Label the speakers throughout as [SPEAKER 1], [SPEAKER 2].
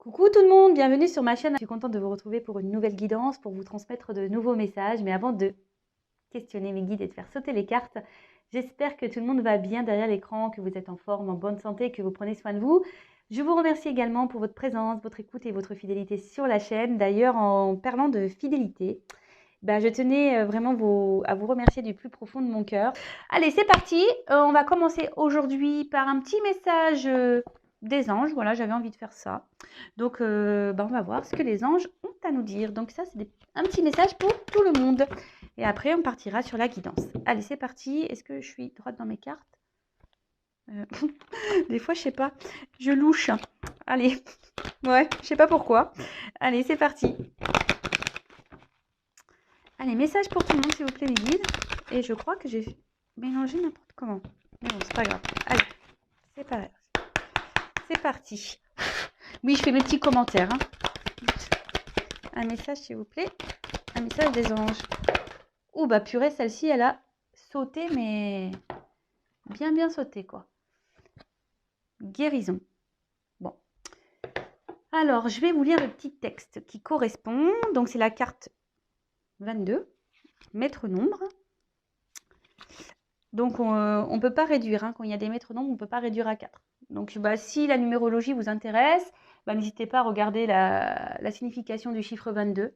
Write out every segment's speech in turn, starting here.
[SPEAKER 1] Coucou tout le monde, bienvenue sur ma chaîne. Je suis contente de vous retrouver pour une nouvelle guidance, pour vous transmettre de nouveaux messages. Mais avant de questionner mes guides et de faire sauter les cartes, j'espère que tout le monde va bien derrière l'écran, que vous êtes en forme, en bonne santé, que vous prenez soin de vous. Je vous remercie également pour votre présence, votre écoute et votre fidélité sur la chaîne. D'ailleurs, en parlant de fidélité, je tenais vraiment à vous remercier du plus profond de mon cœur. Allez, c'est parti. On va commencer aujourd'hui par un petit message des anges. Voilà, j'avais envie de faire ça. Donc, on va voir ce que les anges ont à nous dire. Donc ça, c'est un petit message pour tout le monde. Et après, on partira sur la guidance. Allez, c'est parti. Est-ce que je suis droite dans mes cartes Des fois, je sais pas. Je louche. Allez. Ouais, je sais pas pourquoi. Allez, c'est parti. Allez, message pour tout le monde, s'il vous plaît, les guides. Et je crois que j'ai mélangé n'importe comment. Mais bon, c'est pas grave. Allez, c'est pas grave. C'est parti. Oui, je fais mes petits commentaires. Un message, s'il vous plaît. Un message des anges. Oh, bah purée, celle-ci, elle a sauté, mais bien sauté, quoi. Guérison. Bon. Alors, je vais vous lire le petit texte qui correspond. Donc, c'est la carte 22. Maître nombre. Donc, on ne peut pas réduire. Quand il y a des maîtres nombres, on ne peut pas réduire à 4. Donc, si la numérologie vous intéresse, n'hésitez pas à regarder la signification du chiffre 22.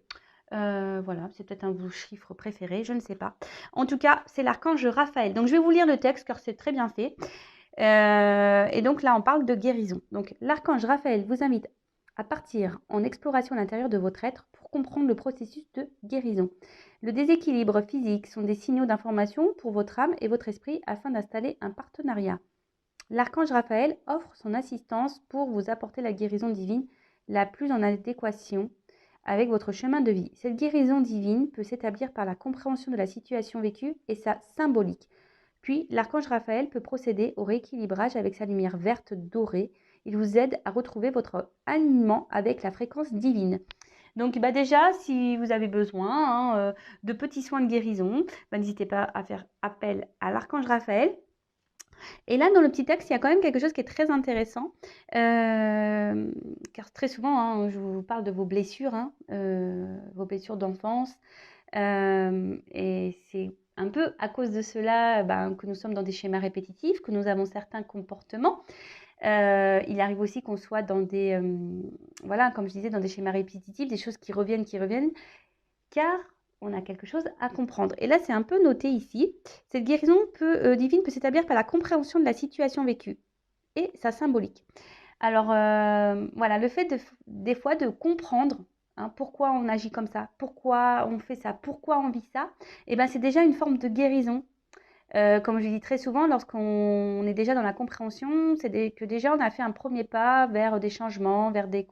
[SPEAKER 1] Voilà, c'est peut-être un de vos chiffres préférés, je ne sais pas. En tout cas, c'est l'archange Raphaël. Donc, je vais vous lire le texte car c'est très bien fait. Et donc là, on parle de guérison. Donc, l'archange Raphaël vous invite à partir en exploration à l'intérieur de votre être pour comprendre le processus de guérison. Le déséquilibre physique sont des signaux d'information pour votre âme et votre esprit afin d'installer un partenariat. L'archange Raphaël offre son assistance pour vous apporter la guérison divine la plus en adéquation avec votre chemin de vie. Cette guérison divine peut s'établir par la compréhension de la situation vécue et sa symbolique. Puis, l'archange Raphaël peut procéder au rééquilibrage avec sa lumière verte dorée. Il vous aide à retrouver votre alignement avec la fréquence divine. Donc déjà, si vous avez besoin de petits soins de guérison, n'hésitez pas à faire appel à l'archange Raphaël. Et là, dans le petit texte, il y a quand même quelque chose qui est très intéressant, car très souvent, je vous parle de vos blessures d'enfance, et c'est un peu à cause de cela que nous sommes dans des schémas répétitifs, que nous avons certains comportements. Il arrive aussi qu'on soit dans des, comme je disais, dans des schémas répétitifs, des choses qui reviennent, car on a quelque chose à comprendre. Et là, c'est un peu noté ici. Cette guérison divine peut s'établir par la compréhension de la situation vécue et sa symbolique. Alors, le fait des fois de comprendre pourquoi on agit comme ça, pourquoi on fait ça, pourquoi on vit ça, c'est déjà une forme de guérison. Comme je dis très souvent, lorsqu'on est déjà dans la compréhension, c'est que déjà on a fait un premier pas vers des changements, vers des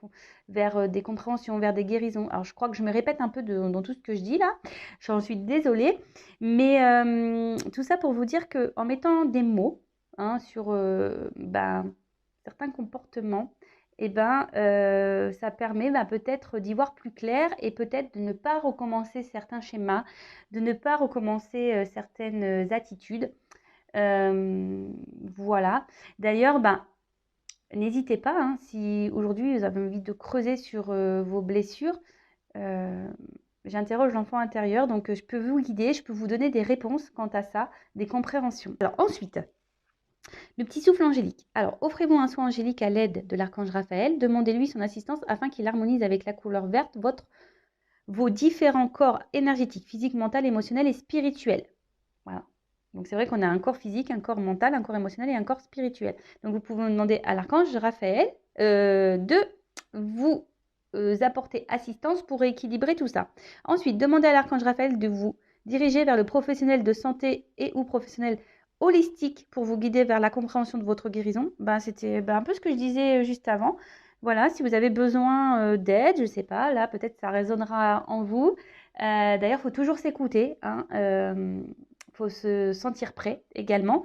[SPEAKER 1] compréhensions, vers des guérisons. Alors je crois que je me répète un peu dans tout ce que je dis là, j'en suis désolée, mais tout ça pour vous dire qu'en mettant des mots sur certains comportements, ça permet peut-être d'y voir plus clair et peut-être de ne pas recommencer certains schémas, de ne pas recommencer certaines attitudes. Voilà. D'ailleurs, n'hésitez pas, si aujourd'hui vous avez envie de creuser sur vos blessures, j'interroge l'enfant intérieur, donc je peux vous guider, je peux vous donner des réponses quant à ça, des compréhensions. Alors ensuite, le petit souffle angélique. Alors, offrez-vous un soin angélique à l'aide de l'archange Raphaël. Demandez-lui son assistance afin qu'il harmonise avec la couleur verte vos différents corps énergétiques, physique, mental, émotionnel et spirituel. Voilà. Donc, c'est vrai qu'on a un corps physique, un corps mental, un corps émotionnel et un corps spirituel. Donc, vous pouvez demander à l'archange Raphaël de vous apporter assistance pour rééquilibrer tout ça. Ensuite, demandez à l'archange Raphaël de vous diriger vers le professionnel de santé et ou professionnel holistique pour vous guider vers la compréhension de votre guérison. C'était un peu ce que je disais juste avant. Voilà, si vous avez besoin d'aide, je ne sais pas, là peut-être ça résonnera en vous. D'ailleurs, il faut toujours s'écouter, faut se sentir prêt également.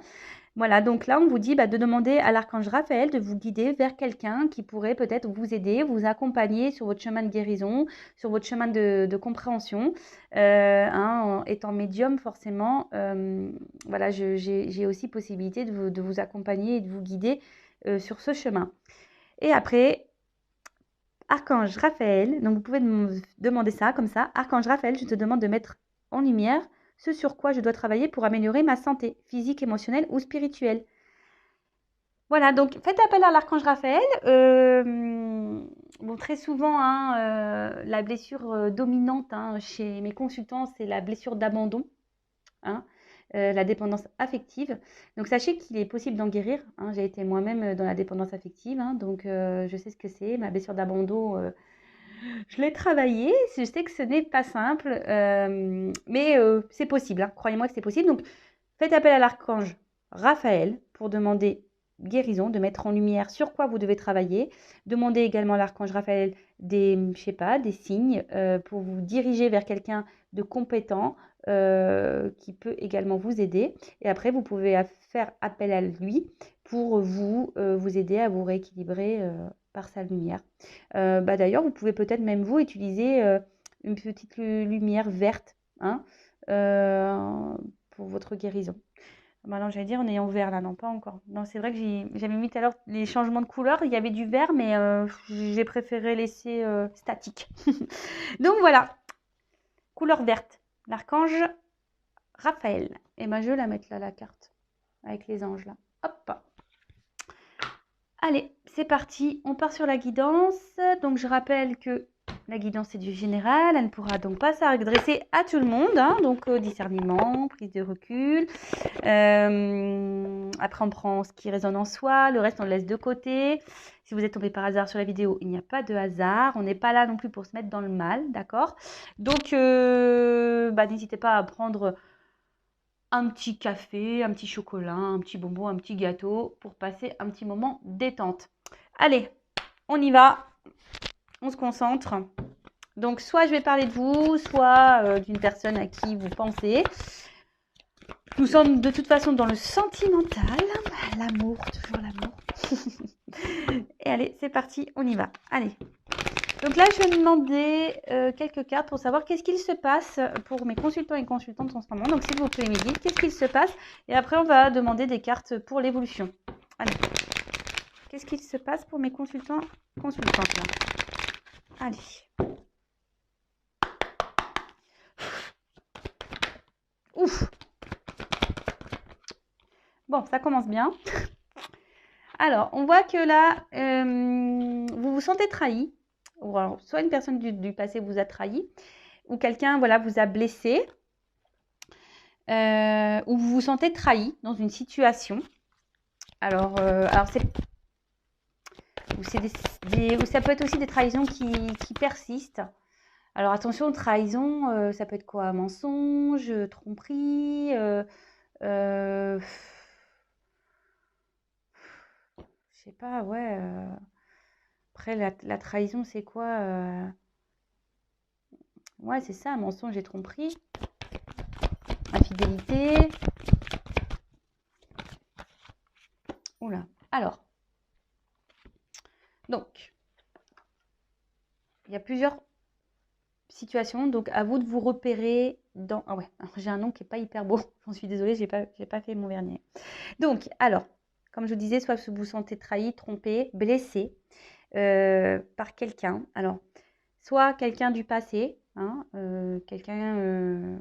[SPEAKER 1] Voilà, donc là, on vous dit de demander à l'archange Raphaël de vous guider vers quelqu'un qui pourrait peut-être vous aider, vous accompagner sur votre chemin de guérison, sur votre chemin de compréhension. En étant médium, forcément, j'ai aussi possibilité de vous accompagner et de vous guider sur ce chemin. Et après, Archange Raphaël, donc vous pouvez me demander ça comme ça. Archange Raphaël, je te demande de mettre en lumière ce sur quoi je dois travailler pour améliorer ma santé physique, émotionnelle ou spirituelle. Voilà, donc faites appel à l'archange Raphaël. Bon, très souvent, hein, la blessure dominante hein, chez mes consultants, c'est la blessure d'abandon, hein, la dépendance affective. Donc sachez qu'il est possible d'en guérir. Hein. J'ai été moi-même dans la dépendance affective, hein, donc je sais ce que c'est. Ma blessure d'abandon, je l'ai travaillée. Je sais que ce n'est pas simple, mais c'est possible. Hein. Croyez-moi que c'est possible. Donc faites appel à l'archange Raphaël pour demander guérison, de mettre en lumière sur quoi vous devez travailler. Demandez également à l'archange Raphaël des, je sais pas, des signes pour vous diriger vers quelqu'un de compétent qui peut également vous aider. Et après, vous pouvez faire appel à lui pour vous aider à vous rééquilibrer par sa lumière. D'ailleurs, vous pouvez peut-être même vous utiliser une petite lumière verte hein, pour votre guérison. Maintenant, j'allais dire, on est en vert là, non, pas encore. Non, c'est vrai que j'avais mis tout à l'heure les changements de couleur. Il y avait du vert, mais j'ai préféré laisser statique. Donc voilà, couleur verte, l'archange Raphaël. Et ben, je vais la mettre là, la carte, avec les anges là. Hop. Allez, c'est parti. On part sur la guidance. Donc, je rappelle que la guidance est du général, elle ne pourra donc pas s'adresser à tout le monde, hein, donc discernement, prise de recul. Après, on prend ce qui résonne en soi, le reste, on le laisse de côté. Si vous êtes tombé par hasard sur la vidéo, il n'y a pas de hasard. On n'est pas là non plus pour se mettre dans le mal, d'accord? Donc, n'hésitez pas à prendre un petit café, un petit chocolat, un petit bonbon, un petit gâteau pour passer un petit moment détente. Allez, on y va. On se concentre. Donc, soit je vais parler de vous, soit d'une personne à qui vous pensez. Nous sommes de toute façon dans le sentimental. L'amour, toujours l'amour. Et allez, c'est parti, on y va. Allez. Donc là, je vais demander quelques cartes pour savoir qu'est-ce qu'il se passe pour mes consultants et consultantes en ce moment. Donc, s'il vous plaît, me dites qu'est-ce qu'il se passe. Et après, on va demander des cartes pour l'évolution. Allez. Qu'est-ce qu'il se passe pour mes consultants et consultantes là? Allez. Ouf. Bon, ça commence bien. Alors, on voit que là, vous vous sentez trahi. Ou alors, soit une personne du passé vous a trahi, ou quelqu'un voilà, vous a blessé, ou vous vous sentez trahi dans une situation. Alors c'est... Ou ça peut être aussi des trahisons qui persistent. Alors attention, trahison, ça peut être quoi? Mensonge, tromperie, je sais pas, ouais. Après, la trahison, c'est quoi? Ouais, c'est ça, mensonge et tromperie. Infidélité. Oula. Alors. Donc, il y a plusieurs situations. Donc, à vous de vous repérer dans... Ah ouais, j'ai un nom qui n'est pas hyper beau. J'en suis désolée, j'ai pas fait mon vernis. Donc, alors, comme je vous disais, soit vous vous sentez trahi, trompé, blessé par quelqu'un. Alors, soit quelqu'un du passé, hein, quelqu'un...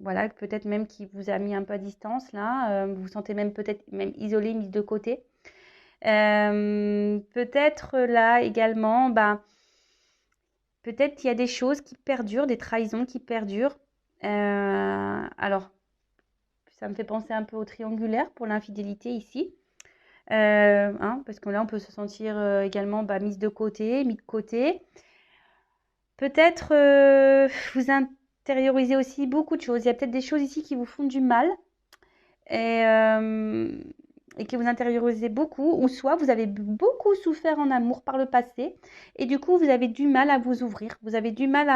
[SPEAKER 1] voilà, peut-être même qui vous a mis un peu à distance, là. Vous vous sentez même peut-être même isolé, mis de côté. Peut-être là également, peut-être il y a des choses qui perdurent, des trahisons qui perdurent. Alors, ça me fait penser un peu au triangulaire pour l'infidélité ici. Parce que là, on peut se sentir également mise de côté, mis de côté. Peut-être vous intériorisez aussi beaucoup de choses. Il y a peut-être des choses ici qui vous font du mal. Et que vous intériorisez beaucoup, ou soit vous avez beaucoup souffert en amour par le passé, et du coup, vous avez du mal à vous ouvrir, vous avez du mal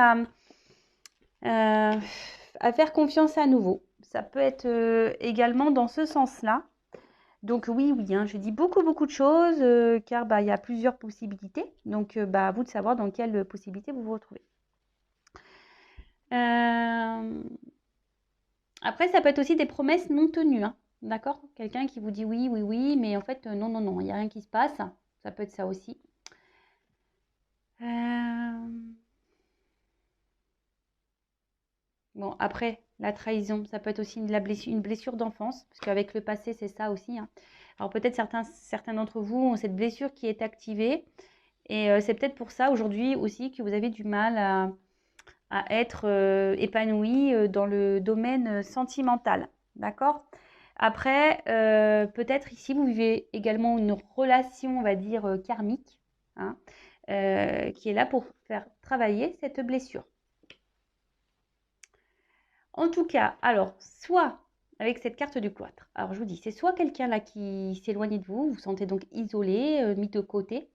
[SPEAKER 1] à faire confiance à nouveau. Ça peut être également dans ce sens-là. Donc oui, hein, je dis beaucoup de choses, car il y a plusieurs possibilités. Donc, à vous de savoir dans quelle possibilité vous vous retrouvez. Après, ça peut être aussi des promesses non tenues, hein. D'accord? Quelqu'un qui vous dit oui, mais en fait, non, il n'y a rien qui se passe. Ça peut être ça aussi. Bon, après, la trahison, ça peut être aussi une blessure d'enfance, parce qu'avec le passé, c'est ça aussi, hein. Alors peut-être certains d'entre vous ont cette blessure qui est activée, et c'est peut-être pour ça aujourd'hui aussi que vous avez du mal à être épanoui dans le domaine sentimental. D'accord? Après, peut-être ici, vous vivez également une relation, on va dire, karmique, hein, qui est là pour faire travailler cette blessure. En tout cas, alors, soit avec cette carte du cloître, alors je vous dis, c'est soit quelqu'un là qui s'éloigne de vous, vous vous sentez donc isolé, mis de côté,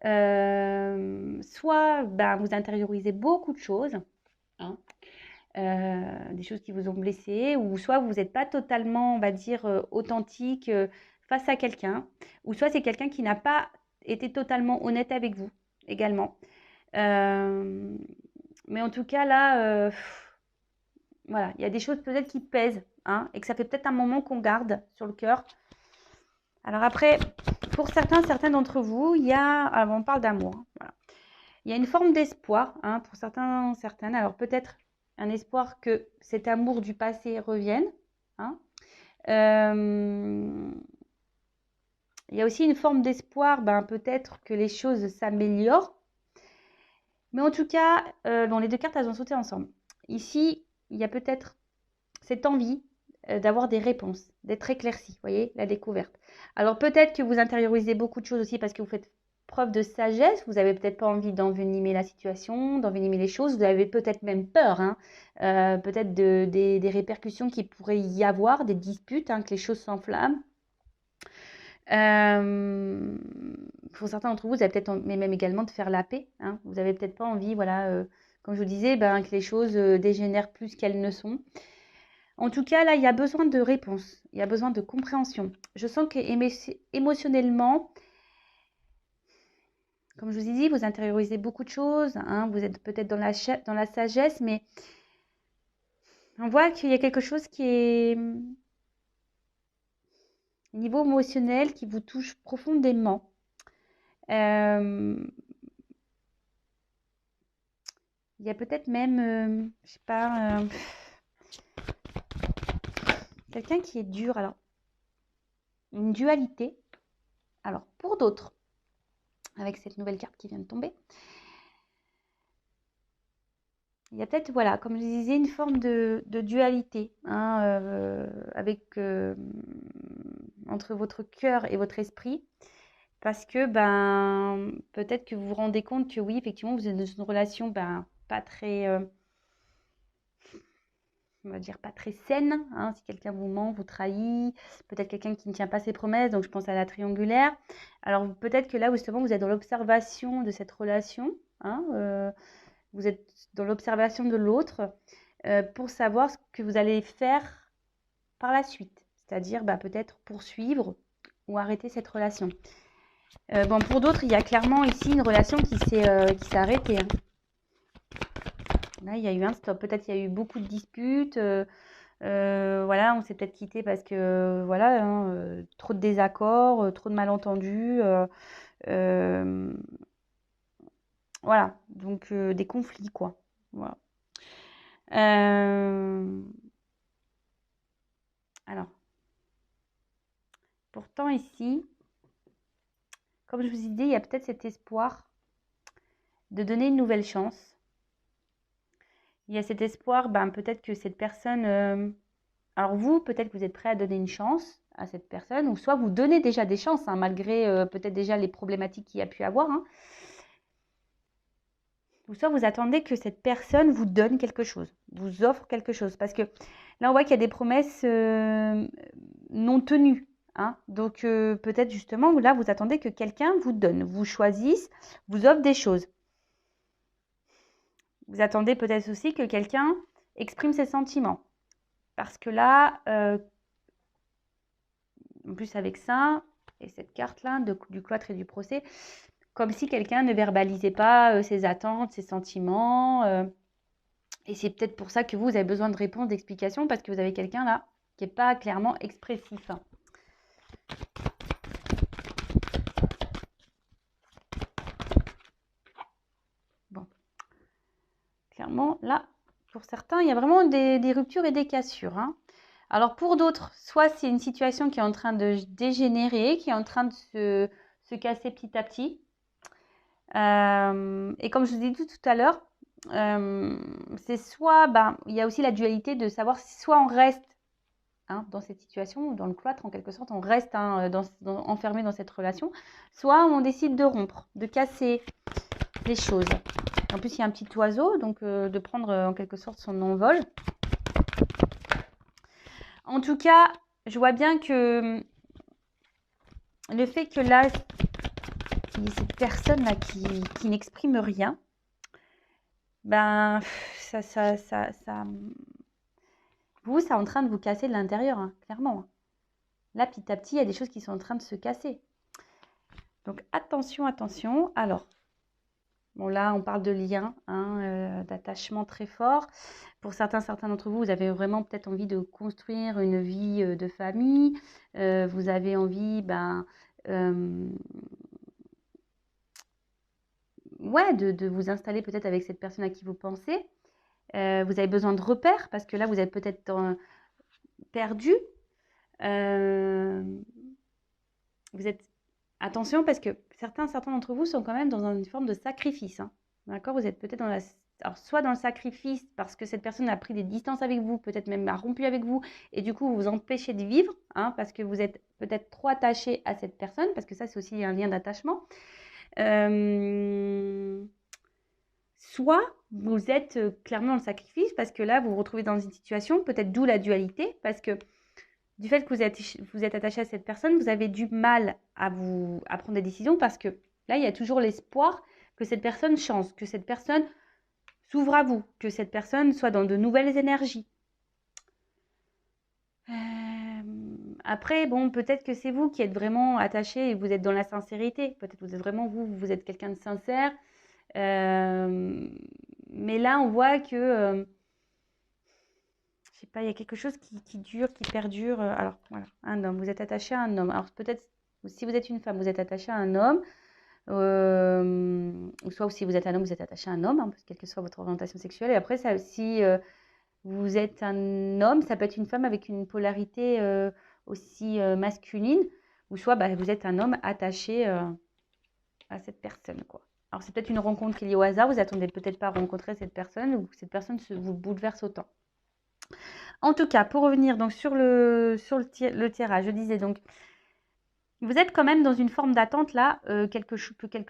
[SPEAKER 1] soit ben, vous intériorisez beaucoup de choses, hein, des choses qui vous ont blessé, ou soit vous n'êtes pas totalement, on va dire, authentique face à quelqu'un, ou soit c'est quelqu'un qui n'a pas été totalement honnête avec vous également. Mais en tout cas, là, voilà, il y a des choses peut-être qui pèsent, hein, et que ça fait peut-être un moment qu'on garde sur le cœur. Alors après, pour certains d'entre vous, alors on parle d'amour, hein, voilà. Il y a une forme d'espoir, hein, pour certaines. Alors peut-être un espoir que cet amour du passé revienne, hein. Il y a aussi une forme d'espoir, ben, peut-être que les choses s'améliorent. Mais en tout cas, bon, les deux cartes, elles ont sauté ensemble. Ici, il y a peut-être cette envie d'avoir des réponses, d'être éclairci, vous voyez, la découverte. Alors peut-être que vous intériorisez beaucoup de choses aussi parce que vous faites preuve de sagesse, vous n'avez peut-être pas envie d'envenimer la situation, d'envenimer les choses, vous avez peut-être même peur, hein, peut-être des répercussions qui pourraient y avoir, des disputes, hein, que les choses s'enflamment. Pour certains d'entre vous, vous avez peut-être, mais même également de faire la paix, hein. Vous n'avez peut-être pas envie, voilà, comme je vous disais, ben, que les choses dégénèrent plus qu'elles ne sont. En tout cas, là, il y a besoin de réponse, il y a besoin de compréhension. Je sens que émotionnellement, comme je vous ai dit, vous intériorisez beaucoup de choses, hein, vous êtes peut-être dans la sagesse, mais on voit qu'il y a quelque chose qui est au niveau émotionnel qui vous touche profondément. Il y a peut-être même, je sais pas, quelqu'un qui est dur. Alors, une dualité. Alors, pour d'autres, avec cette nouvelle carte qui vient de tomber, il y a peut-être, voilà, comme je disais, une forme de dualité, hein, entre votre cœur et votre esprit. Parce que, ben, peut-être que vous vous rendez compte que oui, effectivement, vous êtes dans une relation, ben, pas très, on va dire, pas très saine, hein, si quelqu'un vous ment, vous trahit, peut-être quelqu'un qui ne tient pas ses promesses, donc je pense à la triangulaire. Alors, peut-être que là, justement, vous êtes dans l'observation de cette relation, hein, vous êtes dans l'observation de l'autre pour savoir ce que vous allez faire par la suite, c'est-à-dire bah, peut-être poursuivre ou arrêter cette relation. Bon, pour d'autres, il y a clairement ici une relation qui s'est arrêtée, hein. Là, il y a eu un stop. Peut-être il y a eu beaucoup de disputes. Voilà, on s'est peut-être quitté parce que voilà, hein, trop de désaccords, trop de malentendus. Voilà, donc des conflits, quoi. Voilà. Alors, pourtant ici, comme je vous ai dit, il y a peut-être cet espoir de donner une nouvelle chance. Il y a cet espoir, ben, peut-être que cette personne... alors vous, peut-être que vous êtes prêt à donner une chance à cette personne, ou soit vous donnez déjà des chances, hein, malgré peut-être déjà les problématiques qu'il y a pu avoir, hein. Ou soit vous attendez que cette personne vous donne quelque chose, vous offre quelque chose. Parce que là, on voit qu'il y a des promesses non tenues, hein. Donc peut-être justement, là, vous attendez que quelqu'un vous donne, vous choisisse, vous offre des choses. Vous attendez peut-être aussi que quelqu'un exprime ses sentiments. Parce que là, en plus avec ça, et cette carte-là, du cloître et du procès, comme si quelqu'un ne verbalisait pas ses attentes, ses sentiments. Et c'est peut-être pour ça que vous avez besoin de réponses, d'explications, parce que vous avez quelqu'un là qui n'est pas clairement expressif. Bon. Clairement, là, pour certains, il y a vraiment des ruptures et des cassures, hein. Alors pour d'autres, soit c'est une situation qui est en train de dégénérer, qui est en train de se casser petit à petit. Et comme je vous ai dit tout à l'heure, c'est soit, il y a aussi la dualité de savoir si soit on reste dans cette situation, dans le cloître en quelque sorte, on reste enfermé dans cette relation, soit on décide de rompre, de casser les choses. En plus, il y a un petit oiseau, donc de prendre en quelque sorte son envol. En tout cas, je vois bien que le fait que là, il y ait cette personne-là qui n'exprime rien, ça vous, c'est en train de vous casser de l'intérieur, hein, clairement. Là, petit à petit, il y a des choses qui sont en train de se casser. Donc, attention, attention. Alors, bon, là, on parle de lien, d'attachement très fort. Pour certains d'entre vous, vous avez vraiment peut-être envie de construire une vie de famille. Vous avez envie, de vous installer peut-être avec cette personne à qui vous pensez. Vous avez besoin de repères parce que là, vous êtes peut-être perdu. Vous êtes... Attention parce que certains d'entre vous sont quand même dans une forme de sacrifice. Hein. D'accord ? Vous êtes peut-être alors, soit dans le sacrifice parce que cette personne a pris des distances avec vous, peut-être même a rompu avec vous, et du coup, vous vous empêchez de vivre, parce que vous êtes peut-être trop attaché à cette personne, parce que ça, c'est aussi un lien d'attachement. Soit vous êtes clairement dans le sacrifice parce que là, vous vous retrouvez dans une situation, peut-être d'où la dualité, parce que du fait que vous êtes attaché à cette personne, vous avez du mal à prendre des décisions parce que là, il y a toujours l'espoir que cette personne change, que cette personne s'ouvre à vous, que cette personne soit dans de nouvelles énergies. Après, bon, peut-être que c'est vous qui êtes vraiment attaché et vous êtes dans la sincérité. Peut-être que vous êtes vraiment vous êtes quelqu'un de sincère. Mais là, on voit que, je sais pas, il y a quelque chose qui dure, qui perdure. Alors, voilà, un homme, vous êtes attaché à un homme. Alors, peut-être, si vous êtes une femme, vous êtes attaché à un homme. Ou soit si vous êtes un homme, vous êtes attaché à un homme, quelle que soit votre orientation sexuelle. Et après, ça, si vous êtes un homme, ça peut être une femme avec une polarité aussi masculine. Ou soit vous êtes un homme attaché à cette personne, quoi. Alors, c'est peut-être une rencontre qui est liée au hasard. Vous attendez peut-être pas à rencontrer cette personne ou que cette personne vous bouleverse autant. En tout cas, pour revenir donc sur le tirage, je disais donc, vous êtes quand même dans une forme d'attente là, que quelque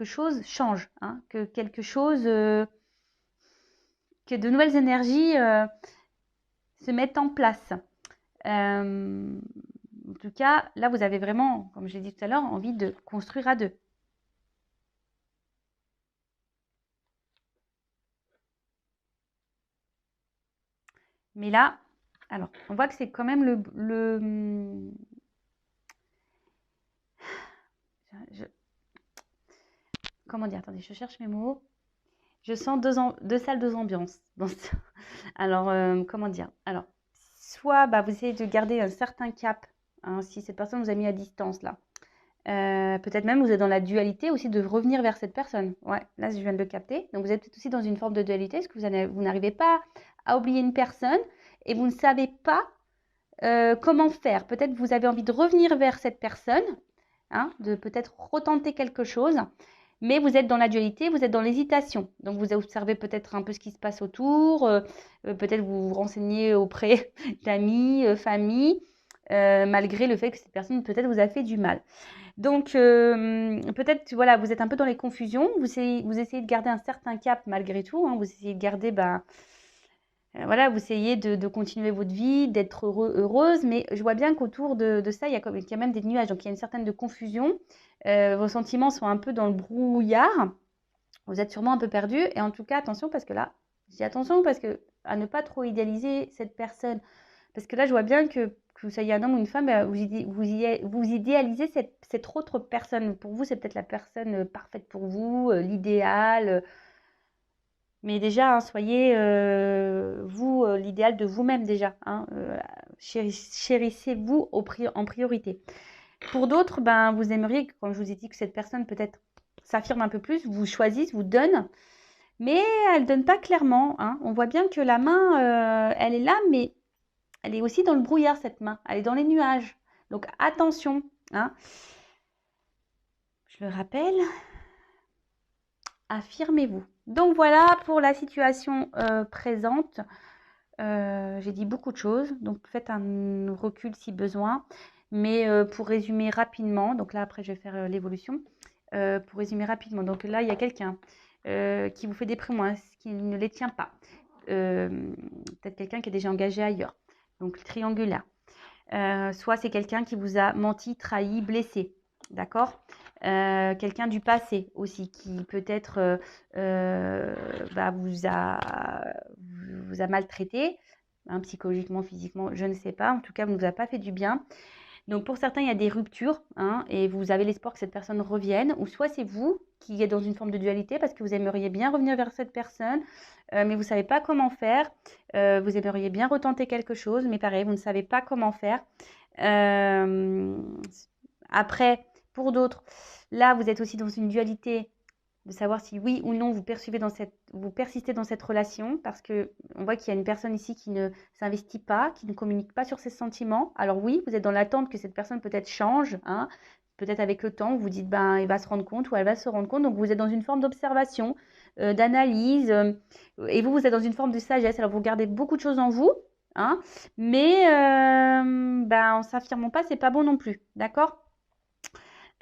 [SPEAKER 1] chose change, que quelque chose, que de nouvelles énergies se mettent en place. En tout cas, là, vous avez vraiment, comme j'ai dit tout à l'heure, envie de construire à deux. Mais là, alors, on voit que c'est quand même comment dire? Attendez, je cherche mes mots. Je sens deux salles, deux ambiances. Alors, comment dire? Alors, soit vous essayez de garder un certain cap, si cette personne vous a mis à distance là. Peut-être même vous êtes dans la dualité aussi de revenir vers cette personne. Ouais, là je viens de le capter. Donc vous êtes peut-être aussi dans une forme de dualité, parce que vous n'arrivez pas à oublier une personne et vous ne savez pas comment faire. Peut-être vous avez envie de revenir vers cette personne, de peut-être retenter quelque chose, mais vous êtes dans la dualité, vous êtes dans l'hésitation. Donc vous observez peut-être un peu ce qui se passe autour, peut-être vous vous renseignez auprès d'amis, famille, malgré le fait que cette personne peut-être vous a fait du mal. Donc, peut-être, voilà, vous êtes un peu dans les confusions. Vous essayez de garder un certain cap malgré tout. Vous essayez de garder, voilà, vous essayez de continuer votre vie, d'être heureuse. Mais je vois bien qu'autour de ça, il y a même des nuages. Donc, il y a une certaine de confusion. Vos sentiments sont un peu dans le brouillard. Vous êtes sûrement un peu perdu. Et en tout cas, attention, parce que là, je dis attention parce que à ne pas trop idéaliser cette personne. Parce que là, je vois bien que vous soyez un homme ou une femme, vous idéalisez cette autre personne. Pour vous, c'est peut-être la personne parfaite pour vous, l'idéal. Mais déjà, soyez vous l'idéal de vous-même déjà. Chérissez-vous en priorité. Pour d'autres, vous aimeriez, comme je vous ai dit, que cette personne peut-être s'affirme un peu plus, vous choisisse, vous donne. mais elle ne donne pas clairement, hein. On voit bien que la main, elle est là, mais elle est aussi dans le brouillard, cette main. Elle est dans les nuages. Donc attention, hein. Je le rappelle, affirmez-vous. Donc voilà pour la situation présente. J'ai dit beaucoup de choses, donc faites un recul si besoin. Mais pour résumer rapidement, donc là après je vais faire l'évolution. Pour résumer rapidement, donc là il y a quelqu'un qui vous fait des promesses, qui ne les tient pas. Peut-être quelqu'un qui est déjà engagé ailleurs, donc triangulaire. Soit c'est quelqu'un qui vous a menti, trahi, blessé, d'accord. Quelqu'un du passé aussi qui peut-être vous a maltraité, hein, psychologiquement, physiquement, je ne sais pas. En tout cas, ne vous a pas fait du bien. Donc pour certains, il y a des ruptures, hein, et vous avez l'espoir que cette personne revienne, ou soit c'est vous qui êtes dans une forme de dualité parce que vous aimeriez bien revenir vers cette personne, mais vous ne savez pas comment faire. Vous aimeriez bien retenter quelque chose, mais pareil, vous ne savez pas comment faire. Après, pour d'autres, là, vous êtes aussi dans une dualité de savoir si oui ou non vous persistez dans cette relation, parce que on voit qu'il y a une personne ici qui ne s'investit pas, qui ne communique pas sur ses sentiments. Alors oui, vous êtes dans l'attente que cette personne peut-être change, hein, peut-être avec le temps, vous vous dites ben il va se rendre compte ou elle va se rendre compte. Donc vous êtes dans une forme d'observation, d'analyse, et vous êtes dans une forme de sagesse. Alors vous gardez beaucoup de choses en vous, hein, mais en s'affirmant pas, c'est pas bon non plus, d'accord.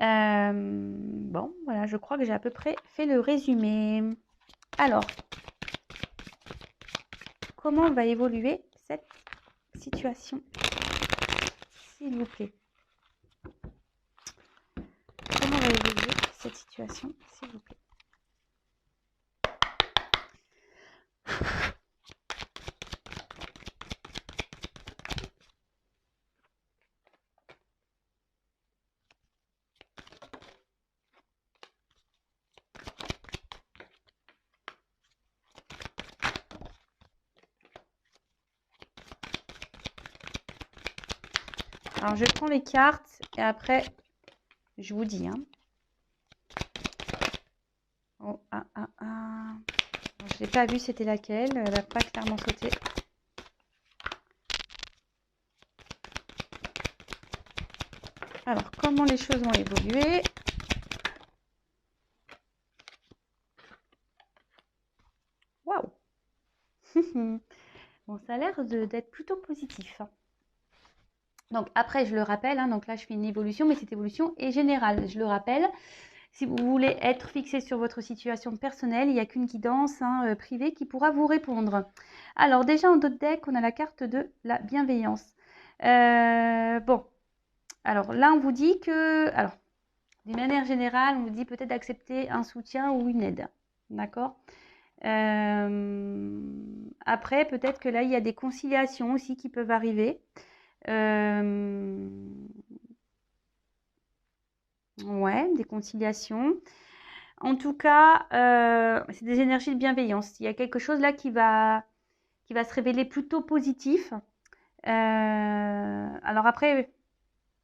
[SPEAKER 1] Bon, voilà, je crois que j'ai à peu près fait le résumé. Alors, comment va évoluer cette situation, s'il vous plaît? Comment va évoluer cette situation, s'il vous plaît? Alors, je prends les cartes et après, je vous dis, hein. Oh, je l'ai pas vue, c'était laquelle? Elle n'a pas clairement sauté. Alors, comment les choses vont évoluer? Waouh! Bon, ça a l'air d'être plutôt positif, hein. Donc après, je le rappelle, hein, donc là je fais une évolution, mais cette évolution est générale. Je le rappelle, si vous voulez être fixé sur votre situation personnelle, il n'y a qu'une guidance, hein, privée qui pourra vous répondre. Alors déjà en d'autres deck, on a la carte de la bienveillance. Bon, alors là on vous dit que, alors d'une manière générale, on vous dit peut-être d'accepter un soutien ou une aide, d'accord. Après, peut-être que là il y a des conciliations aussi qui peuvent arriver. Ouais, des conciliations. En tout cas, c'est des énergies de bienveillance. Il y a quelque chose là qui va se révéler plutôt positif. Alors après,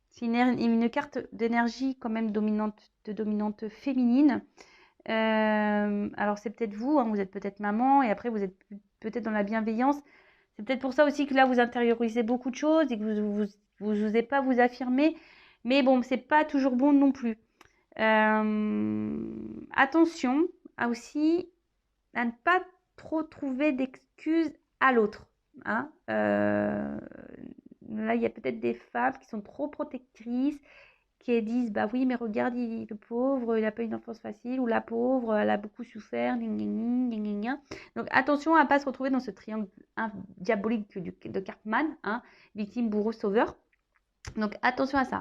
[SPEAKER 1] c'est une carte d'énergie quand même dominante féminine. Alors c'est peut-être vous, hein, vous êtes peut-être maman et après vous êtes peut-être dans la bienveillance. C'est peut-être pour ça aussi que là vous intériorisez beaucoup de choses et que vous n'osez pas vous affirmer. Mais bon, c'est pas toujours bon non plus. Attention aussi à ne pas trop trouver d'excuses à l'autre, hein. Là, il y a peut-être des femmes qui sont trop protectrices, qui disent bah oui, mais regarde, le pauvre, il n'a pas une enfance facile, ou la pauvre, elle a beaucoup souffert, donc attention à ne pas se retrouver dans ce triangle diabolique de Cartman, hein, victime, bourreau, sauveur. Donc attention à ça.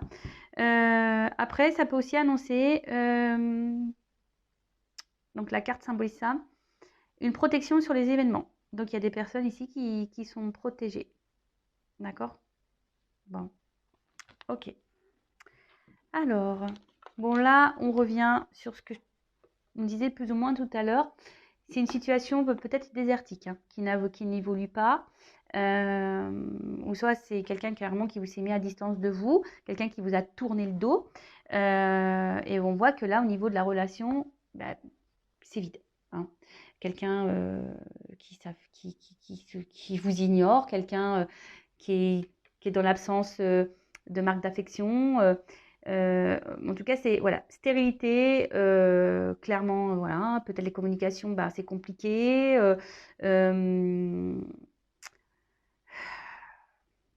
[SPEAKER 1] Après, ça peut aussi annoncer, donc la carte symbolise ça, une protection sur les événements. Donc il y a des personnes ici qui sont protégées. D'accord? Bon. Ok. Alors, bon là, on revient sur ce que on disait plus ou moins tout à l'heure. C'est une situation peut-être désertique, hein, qui n'évolue pas. Ou soit c'est quelqu'un carrément qui vous s'est mis à distance de vous, quelqu'un qui vous a tourné le dos. Et on voit que là, au niveau de la relation, c'est vide. hein. Quelqu'un qui vous ignore, quelqu'un qui est dans l'absence de marque d'affection. En tout cas, c'est voilà, stérilité, clairement, voilà, peut-être les communications, bah, c'est compliqué.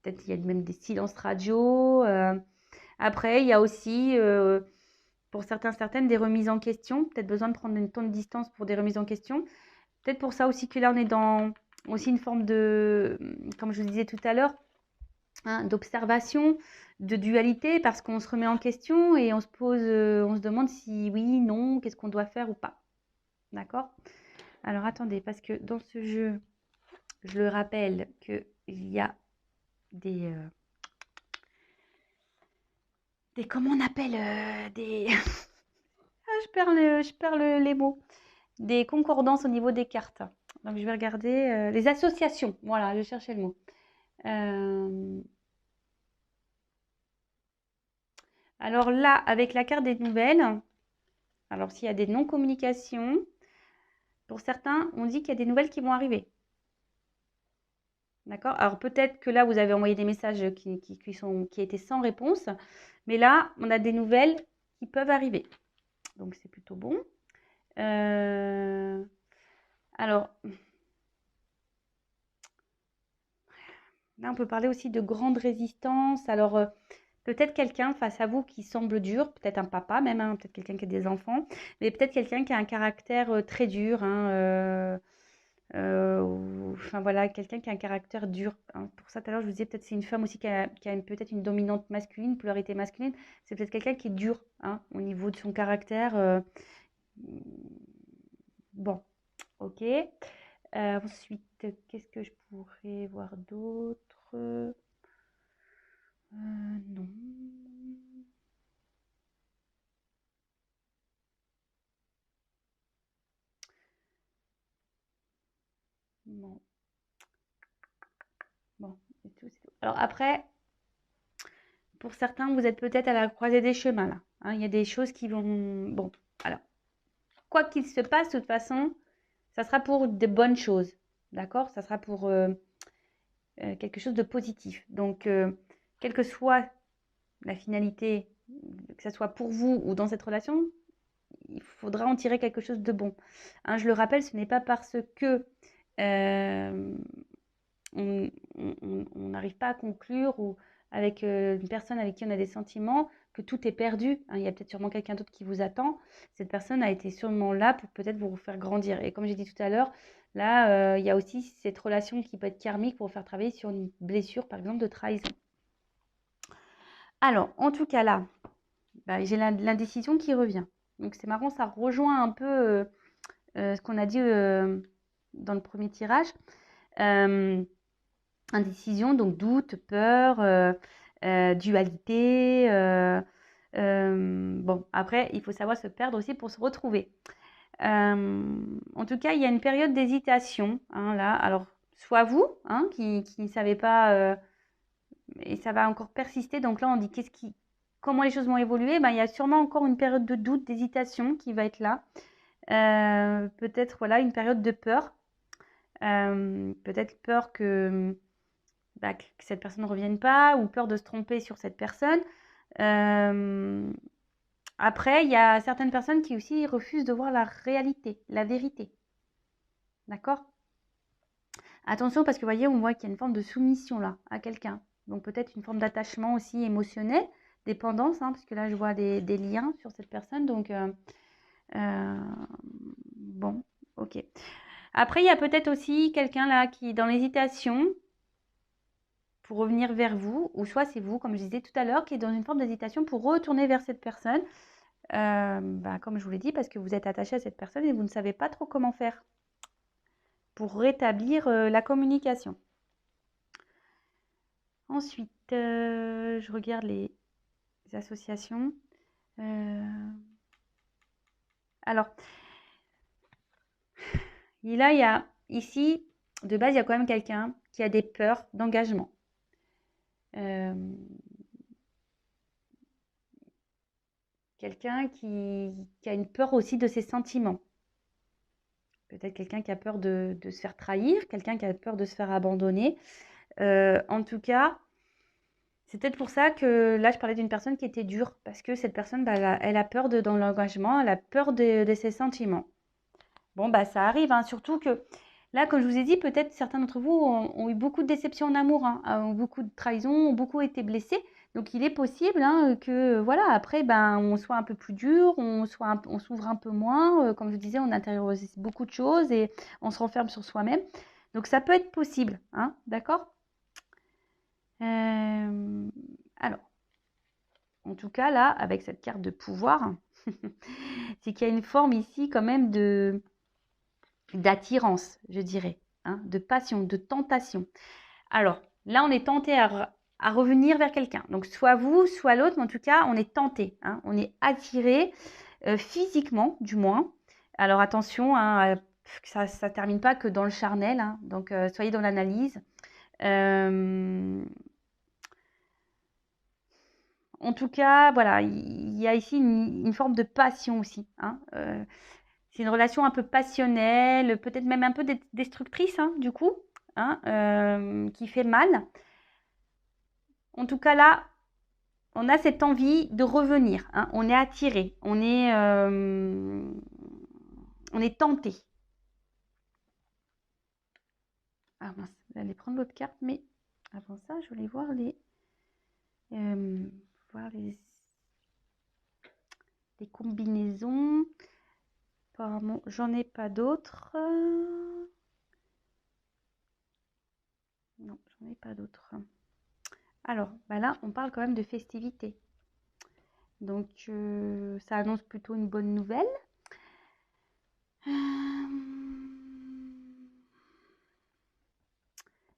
[SPEAKER 1] Peut-être il y a même des silences radio. Après, il y a aussi, pour certains, certaines, des remises en question. Peut-être besoin de prendre une temps de distance pour des remises en question. Peut-être pour ça aussi que là, on est dans aussi une forme de, comme je vous disais tout à l'heure, hein, d'observation, de dualité, parce qu'on se remet en question et on se pose, on se demande si oui, non, qu'est-ce qu'on doit faire ou pas. D'accord? Alors attendez, parce que dans ce jeu, je le rappelle qu'il y a des comment on appelle des ah, les mots, des concordances au niveau des cartes. Donc je vais regarder les associations. Voilà, je cherchais le mot. Alors là, avec la carte des nouvelles, alors s'il y a des non-communications, pour certains, on dit qu'il y a des nouvelles qui vont arriver. D'accord? Alors peut-être que là, vous avez envoyé des messages qui étaient sans réponse, mais là, on a des nouvelles qui peuvent arriver. Donc c'est plutôt bon. Alors, là, on peut parler aussi de grande résistance. Alors, peut-être quelqu'un face à vous qui semble dur, peut-être un papa même, hein, peut-être quelqu'un qui a des enfants, mais peut-être quelqu'un qui a un caractère très dur, hein, enfin voilà, quelqu'un qui a un caractère dur, hein. Pour ça, tout à l'heure, je vous disais, peut-être c'est une femme aussi qui a peut-être une dominante masculine, polarité masculine. C'est peut-être quelqu'un qui est dur, hein, au niveau de son caractère. Bon, ok. Ensuite, qu'est-ce que je pourrais voir d'autre? Non. Non. Bon, c'est tout, c'est tout. Alors après, pour certains, vous êtes peut-être à la croisée des chemins là, hein. Il y a des choses qui vont. Bon, alors, quoi qu'il se passe, de toute façon, ça sera pour de bonnes choses. D'accord? Ça sera pour quelque chose de positif. Donc, quelle que soit la finalité, que ce soit pour vous ou dans cette relation, il faudra en tirer quelque chose de bon. Hein, je le rappelle, ce n'est pas parce que euh, on n'arrive pas à conclure ou avec une personne avec qui on a des sentiments que tout est perdu, hein. Il y a peut-être sûrement quelqu'un d'autre qui vous attend. Cette personne a été sûrement là pour peut-être vous faire grandir. Et comme j'ai dit tout à l'heure, là, il y a aussi cette relation qui peut être karmique pour vous faire travailler sur une blessure, par exemple, de trahison. Alors, en tout cas là, bah, j'ai l'indécision qui revient. Donc c'est marrant, ça rejoint un peu ce qu'on a dit dans le premier tirage. Indécision, donc doute, peur, dualité. Bon, après, il faut savoir se perdre aussi pour se retrouver. En tout cas, il y a une période d'hésitation, hein, là. Alors, soit vous, hein, qui ne savez pas, et ça va encore persister. Donc là, on dit comment les choses vont évoluer. Ben, il y a sûrement encore une période de doute, d'hésitation qui va être là. Peut-être voilà une période de peur. Peut-être peur que cette personne ne revienne pas ou peur de se tromper sur cette personne. Après, il y a certaines personnes qui aussi refusent de voir la réalité, la vérité. D'accord? Attention parce que vous voyez, on voit qu'il y a une forme de soumission là à quelqu'un. Donc peut-être une forme d'attachement aussi émotionnel, dépendance, hein, parce que là je vois des liens sur cette personne. Donc bon, ok. Après, il y a peut-être aussi quelqu'un là qui est dans l'hésitation pour revenir vers vous, ou soit c'est vous, comme je disais tout à l'heure, qui est dans une forme d'hésitation pour retourner vers cette personne. Comme je vous l'ai dit, parce que vous êtes attaché à cette personne et vous ne savez pas trop comment faire pour rétablir la communication. Ensuite, je regarde les associations. Alors, là, il y a ici, de base, il y a quand même quelqu'un qui a des peurs d'engagement. Quelqu'un qui a une peur aussi de ses sentiments. peut-être quelqu'un qui a peur de se faire trahir, quelqu'un qui a peur de se faire abandonner. En tout cas, c'est peut-être pour ça que là, je parlais d'une personne qui était dure, parce que cette personne, bah, elle a peur dans l'engagement, elle a peur de ses sentiments. Bon, bah, ça arrive, hein, surtout que là, comme je vous ai dit, peut-être certains d'entre vous ont eu beaucoup de déceptions en amour, hein, ont beaucoup de trahisons, ont beaucoup été blessés. Donc, il est possible hein, que, voilà, après, ben, on soit un peu plus dur, on s'ouvre un peu moins. Comme je vous disais, on intériorise beaucoup de choses et on se renferme sur soi-même. Donc, ça peut être possible, hein, d'accord? Alors, en tout cas, là, avec cette carte de pouvoir, c'est qu'il y a une forme ici quand même d'attirance, je dirais, hein, de passion, de tentation. Alors, là, on est tenté à revenir vers quelqu'un. Donc, soit vous, soit l'autre, mais en tout cas, on est tenté, hein, on est attiré physiquement, du moins. Alors, attention, hein, que ça ne termine pas que dans le charnel, hein, donc soyez dans l'analyse. En tout cas, voilà, il y a ici une forme de passion aussi, hein, c'est une relation un peu passionnelle, peut-être même un peu destructrice, hein, du coup, hein, qui fait mal. En tout cas, là, on a cette envie de revenir, hein, on est attiré, on est tenté. Ah mince, j'allais prendre l'autre carte, mais avant ça, je voulais voir les combinaisons. Apparemment, j'en ai pas d'autres. Non, j'en ai pas d'autres. Alors, bah là, on parle quand même de festivités. Donc, ça annonce plutôt une bonne nouvelle.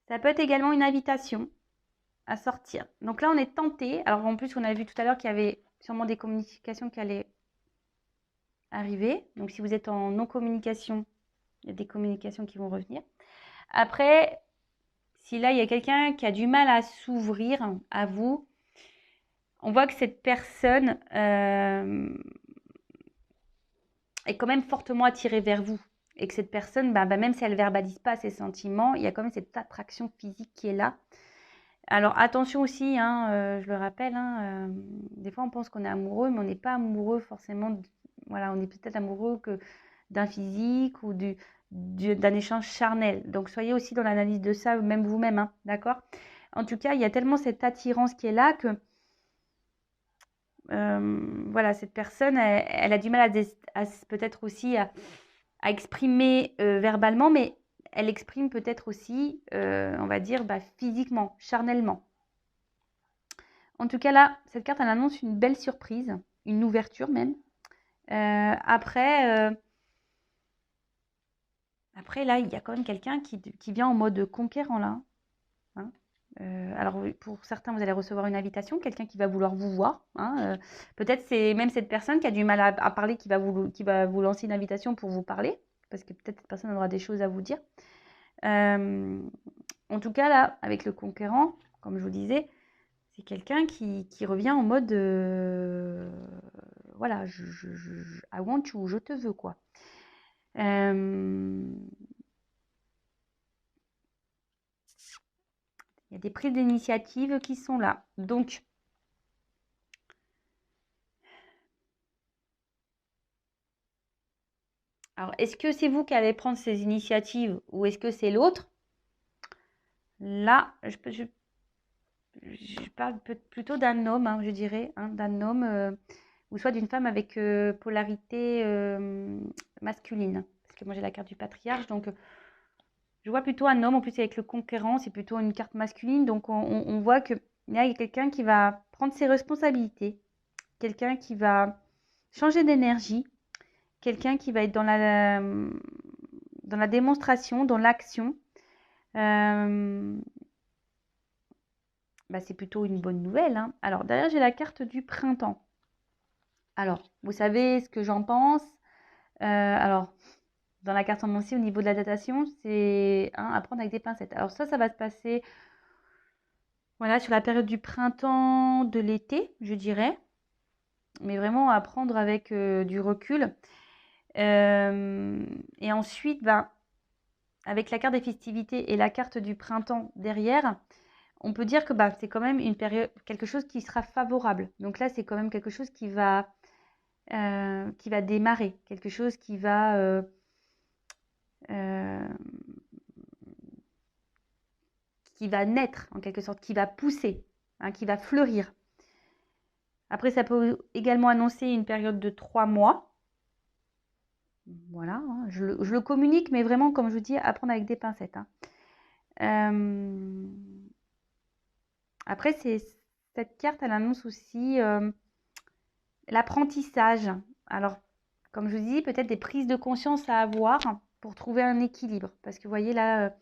[SPEAKER 1] Ça peut être également une invitation à sortir. Donc là, on est tenté. Alors, en plus, on a vu tout à l'heure qu'il y avait sûrement des communications qui allaient arriver. Donc, si vous êtes en non-communication, il y a des communications qui vont revenir. Après, si là, il y a quelqu'un qui a du mal à s'ouvrir à vous, on voit que cette personne est quand même fortement attirée vers vous. Et que cette personne, même si elle ne verbalise pas ses sentiments, il y a quand même cette attraction physique qui est là. Alors attention aussi, hein, je le rappelle, hein, des fois on pense qu'on est amoureux, mais on n'est pas amoureux forcément. Voilà, on est peut-être amoureux que d'un physique ou d'un échange charnel. Donc soyez aussi dans l'analyse de ça, même vous-même, hein, d'accord? En tout cas, il y a tellement cette attirance qui est là que voilà, cette personne, elle a du mal peut-être aussi à exprimer verbalement, mais elle exprime peut-être aussi, on va dire, physiquement, charnellement. En tout cas, là, cette carte, elle annonce une belle surprise, une ouverture même. Après, là, il y a quand même quelqu'un qui vient en mode conquérant, là. Hein. Alors, pour certains, vous allez recevoir une invitation, quelqu'un qui va vouloir vous voir. Hein. Peut-être c'est même cette personne qui a du mal à parler qui va vous lancer une invitation pour vous parler, parce que peut-être cette personne aura des choses à vous dire. En tout cas, là, avec le conquérant, comme je vous disais, c'est quelqu'un qui revient en mode voilà, I want you, je te veux, quoi. Il y a des prises d'initiative qui sont là. Donc, alors, est-ce que c'est vous qui allez prendre ces initiatives ou est-ce que c'est l'autre? Là, je parle plutôt d'un homme, hein, je dirais, hein, d'un homme ou soit d'une femme avec polarité masculine. Parce que moi, j'ai la carte du patriarche, donc je vois plutôt un homme. En plus, avec le conquérant, c'est plutôt une carte masculine. Donc, on voit que là, il y a quelqu'un qui va prendre ses responsabilités, quelqu'un qui va changer d'énergie, quelqu'un qui va être dans la démonstration, dans l'action. C'est plutôt une bonne nouvelle. Hein. Alors, derrière, j'ai la carte du printemps. Alors, vous savez ce que j'en pense. Alors, dans la carte en aussi, au niveau de la datation, c'est à prendre avec des pincettes. Alors ça va se passer voilà, sur la période du printemps, de l'été, je dirais. Mais vraiment à prendre avec du recul. Et ensuite, ben, avec la carte des festivités et la carte du printemps derrière, on peut dire que bah, c'est quand même une période, quelque chose qui sera favorable. Donc là, c'est quand même quelque chose qui va démarrer, quelque chose qui va naître en quelque sorte, qui va pousser, hein, qui va fleurir. Après, ça peut également annoncer une période de 3 mois. Voilà, hein, je le communique, mais vraiment, comme je vous dis, à prendre avec des pincettes. Hein. Après, cette carte, elle annonce aussi l'apprentissage. Alors, comme je vous dis, peut-être des prises de conscience à avoir pour trouver un équilibre. Parce que vous voyez là,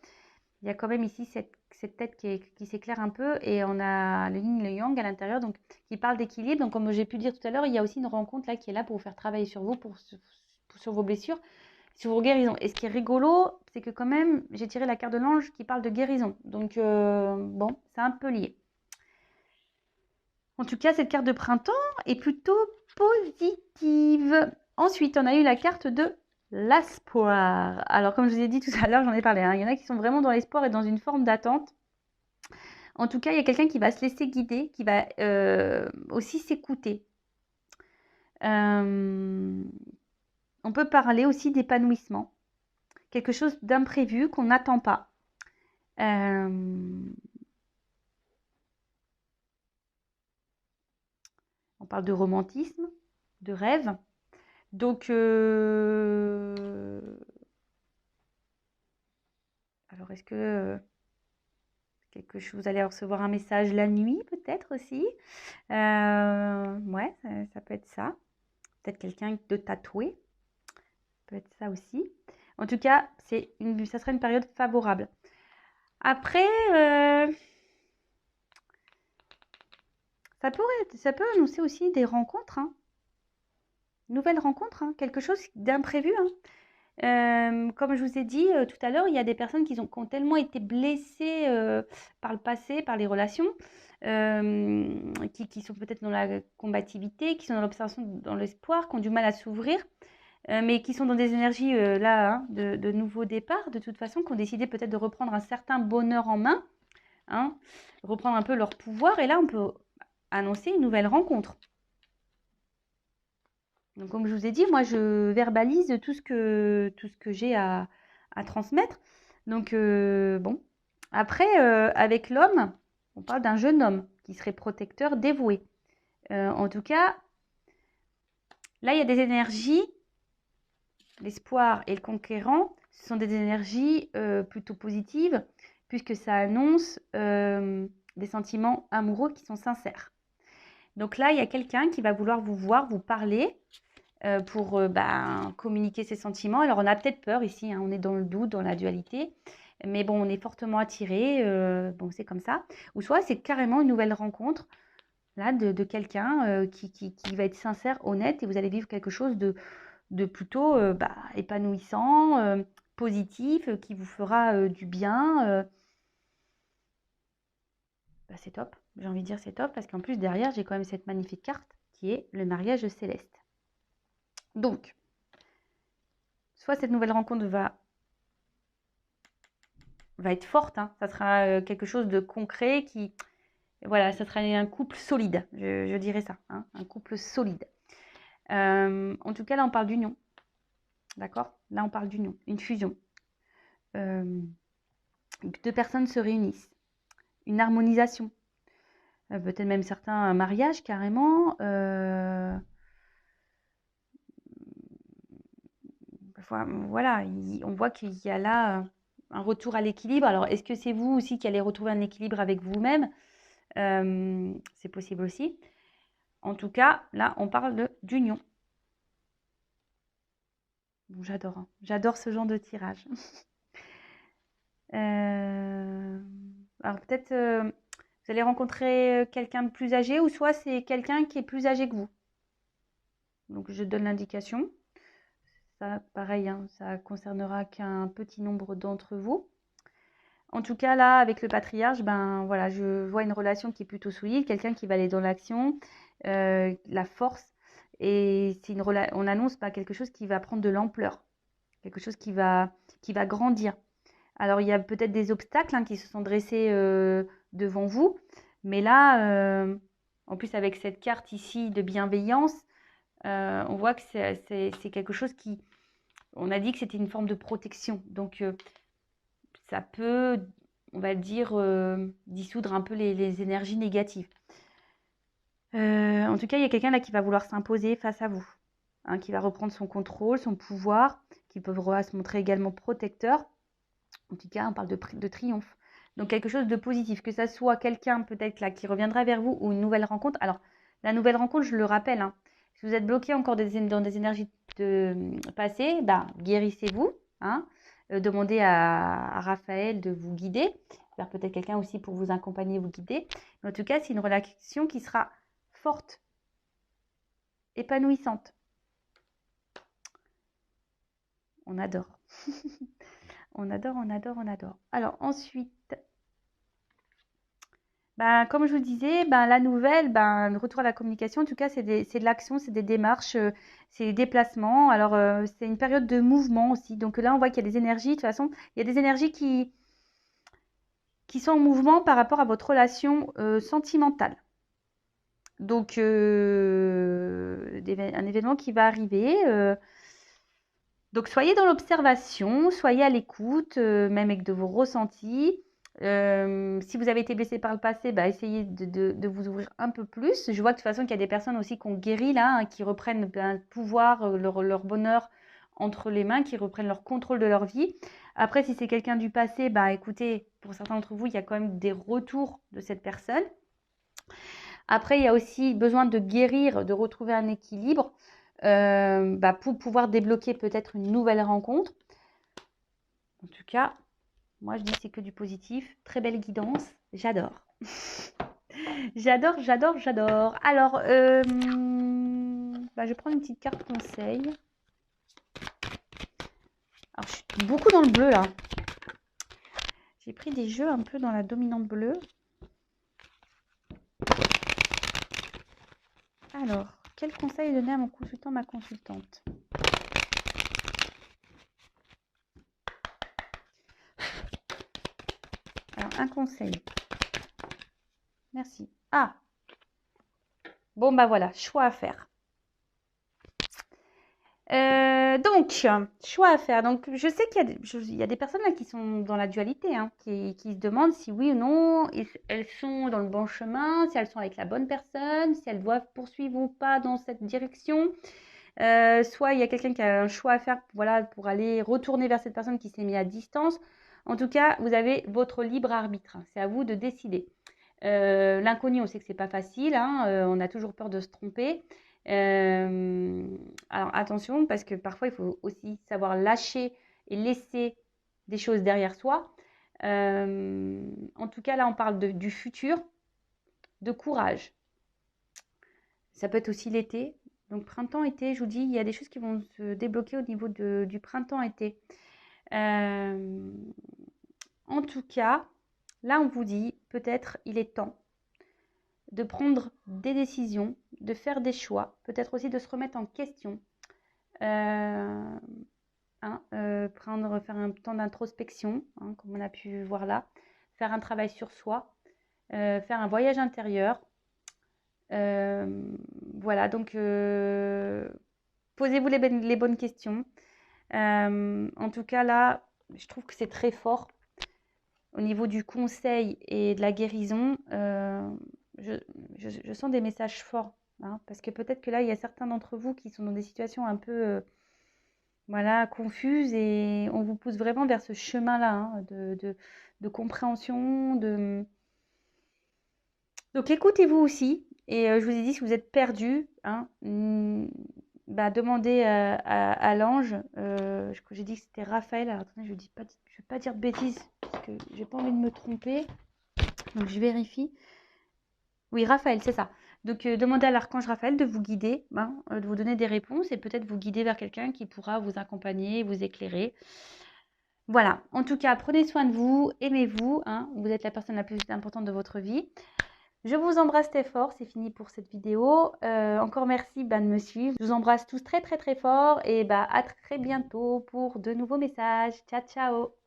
[SPEAKER 1] il y a quand même ici cette tête qui s'éclaire un peu et on a le yin et le yang à l'intérieur donc qui parle d'équilibre. Donc comme j'ai pu dire tout à l'heure, il y a aussi une rencontre là qui est là pour vous faire travailler sur vous, sur vos blessures, sur vos guérisons. Et ce qui est rigolo, c'est que quand même, j'ai tiré la carte de l'ange qui parle de guérison. Donc bon, c'est un peu lié. En tout cas, cette carte de printemps est plutôt positive. Ensuite, on a eu la carte de l'espoir. Alors, comme je vous ai dit tout à l'heure, j'en ai parlé. Hein, il y en a qui sont vraiment dans l'espoir et dans une forme d'attente. En tout cas, il y a quelqu'un qui va se laisser guider, qui va aussi s'écouter. On peut parler aussi d'épanouissement. Quelque chose d'imprévu qu'on n'attend pas. On parle de romantisme, de rêve. Donc, alors est-ce que quelque chose, vous allez recevoir un message la nuit peut-être aussi. Ouais, ça peut être ça. Peut-être quelqu'un de tatoué. Ça peut être ça aussi. En tout cas, ça serait une période favorable. Après, ça peut annoncer aussi des rencontres. Hein. Nouvelles rencontres, hein. Quelque chose d'imprévu. Hein. Comme je vous ai dit tout à l'heure, il y a des personnes qui ont tellement été blessées par le passé, par les relations, qui sont peut-être dans la combativité, qui sont dans l'observation, dans l'espoir, qui ont du mal à s'ouvrir, mais qui sont dans des énergies là, hein, de nouveau départ, de toute façon, qui ont décidé peut-être de reprendre un certain bonheur en main, hein, reprendre un peu leur pouvoir, et là, on peut annoncer une nouvelle rencontre. Donc, comme je vous ai dit, moi, je verbalise tout ce que j'ai à transmettre. Donc, bon. Après, avec l'homme, on parle d'un jeune homme qui serait protecteur, dévoué. En tout cas, là, il y a des énergies, l'espoir et le conquérant, ce sont des énergies plutôt positives, puisque ça annonce des sentiments amoureux qui sont sincères. Donc là, il y a quelqu'un qui va vouloir vous voir, vous parler, pour communiquer ses sentiments. Alors, on a peut-être peur ici, hein, on est dans le doute, dans la dualité, mais bon, on est fortement attiré, bon, c'est comme ça. Ou soit c'est carrément une nouvelle rencontre là, de quelqu'un qui va être sincère, honnête, et vous allez vivre quelque chose de plutôt épanouissant, positif, qui vous fera du bien. C'est top, j'ai envie de dire c'est top, parce qu'en plus derrière, j'ai quand même cette magnifique carte qui est le mariage céleste. Donc, soit cette nouvelle rencontre va être forte, hein. Ça sera quelque chose de concret voilà, ça sera un couple solide, je dirais ça, hein, un couple solide. En tout cas, là, on parle d'union, d'accord? Là, on parle d'union, une fusion. Deux personnes se réunissent, une harmonisation, peut-être même certains un mariage carrément. Voilà, on voit qu'il y a là un retour à l'équilibre. Alors, est-ce que c'est vous aussi qui allez retrouver un équilibre avec vous-même? C'est possible aussi. En tout cas, là, on parle d'union. Bon, j'adore. Hein. J'adore ce genre de tirage. Alors, peut-être, vous allez rencontrer quelqu'un de plus âgé ou soit c'est quelqu'un qui est plus âgé que vous. Donc, je donne l'indication. Ça, pareil, hein, ça concernera qu'un petit nombre d'entre vous. En tout cas, là, avec le patriarche, ben voilà, je vois une relation qui est plutôt solide, quelqu'un qui va aller dans l'action, la force Et on annonce quelque chose qui va prendre de l'ampleur, quelque chose qui va grandir. Alors, il y a peut-être des obstacles qui se sont dressés devant vous, mais là, en plus avec cette carte ici de bienveillance, on voit que c'est quelque chose qui... On a dit que c'était une forme de protection, donc ça peut, on va dire, dissoudre un peu les énergies négatives. En tout cas, il y a quelqu'un là qui va vouloir s'imposer face à vous, qui va reprendre son contrôle, son pouvoir, qui peut se montrer également protecteur. En tout cas, on parle de triomphe. Donc, quelque chose de positif, que ça soit quelqu'un peut-être là qui reviendra vers vous ou une nouvelle rencontre. Alors, la nouvelle rencontre, je le rappelle, si vous êtes bloqué encore dans des énergies passées, guérissez-vous. Demandez à Raphaël de vous guider, vers peut-être quelqu'un aussi pour vous accompagner, vous guider. Mais en tout cas, c'est une relation qui sera forte, épanouissante. On adore. On adore, on adore, on adore. Alors ensuite, comme je vous disais, la nouvelle, le retour à la communication, en tout cas, c'est de l'action, c'est des démarches, c'est des déplacements. Alors, c'est une période de mouvement aussi. Donc là, on voit qu'il y a des énergies. De toute façon, il y a des énergies qui sont en mouvement par rapport à votre relation sentimentale. Donc, un événement qui va arriver. Donc, soyez dans l'observation, soyez à l'écoute, même avec de vos ressentis. Si vous avez été blessé par le passé, essayez de vous ouvrir un peu plus. Je vois de toute façon qu'il y a des personnes aussi qui ont guéri là, qui reprennent le pouvoir, leur bonheur entre les mains, qui reprennent leur contrôle de leur vie. Après, si c'est quelqu'un du passé, écoutez, pour certains d'entre vous, il y a quand même des retours de cette personne. Après, il y a aussi besoin de guérir, de retrouver un équilibre pour pouvoir débloquer peut-être une nouvelle rencontre. En tout cas, moi, je dis c'est que du positif. Très belle guidance. J'adore. J'adore, j'adore, j'adore. Alors, je vais prendre une petite carte conseil. Alors, je suis beaucoup dans le bleu, là. J'ai pris des jeux un peu dans la dominante bleue. Alors, quel conseil donner à mon consultant, ma consultante ? Alors, un conseil. Merci. Ah, bon, voilà, choix à faire. Donc, choix à faire. Donc, je sais qu'il y a des personnes là qui sont dans la dualité, qui se demandent si oui ou non elles sont dans le bon chemin, si elles sont avec la bonne personne, si elles doivent poursuivre ou pas dans cette direction. Soit il y a quelqu'un qui a un choix à faire pour aller retourner vers cette personne qui s'est mise à distance. En tout cas, vous avez votre libre arbitre. C'est à vous de décider. L'inconnu, on sait que c'est pas facile. On a toujours peur de se tromper. Alors attention, parce que parfois il faut aussi savoir lâcher et laisser des choses derrière soi. En tout cas, là, on parle du futur, de courage. Ça peut être aussi l'été. Donc printemps-été, je vous dis, il y a des choses qui vont se débloquer au niveau du printemps-été. En tout cas, là, on vous dit, peut-être il est temps de prendre des décisions, de faire des choix, peut-être aussi de se remettre en question. Faire un temps d'introspection, comme on a pu voir là, faire un travail sur soi, faire un voyage intérieur. Voilà, donc posez-vous les bonnes questions. En tout cas, là, je trouve que c'est très fort. Au niveau du conseil et de la guérison, je sens des messages forts. Parce que peut-être que là, il y a certains d'entre vous qui sont dans des situations un peu confuses et on vous pousse vraiment vers ce chemin-là de compréhension. Donc, écoutez-vous aussi. Et je vous ai dit, si vous êtes perdu, demandez à l'ange. J'ai dit que c'était Raphaël. Alors, attendez, je ne vais pas dire de bêtises parce que je n'ai pas envie de me tromper. Donc, je vérifie. Oui, Raphaël, c'est ça. Donc, demandez à l'archange Raphaël de vous guider, de vous donner des réponses et peut-être vous guider vers quelqu'un qui pourra vous accompagner, vous éclairer. Voilà. En tout cas, prenez soin de vous, aimez-vous. Vous êtes la personne la plus importante de votre vie. Je vous embrasse très fort, c'est fini pour cette vidéo. Encore merci de me suivre. Je vous embrasse tous très très très fort et à très bientôt pour de nouveaux messages. Ciao ciao.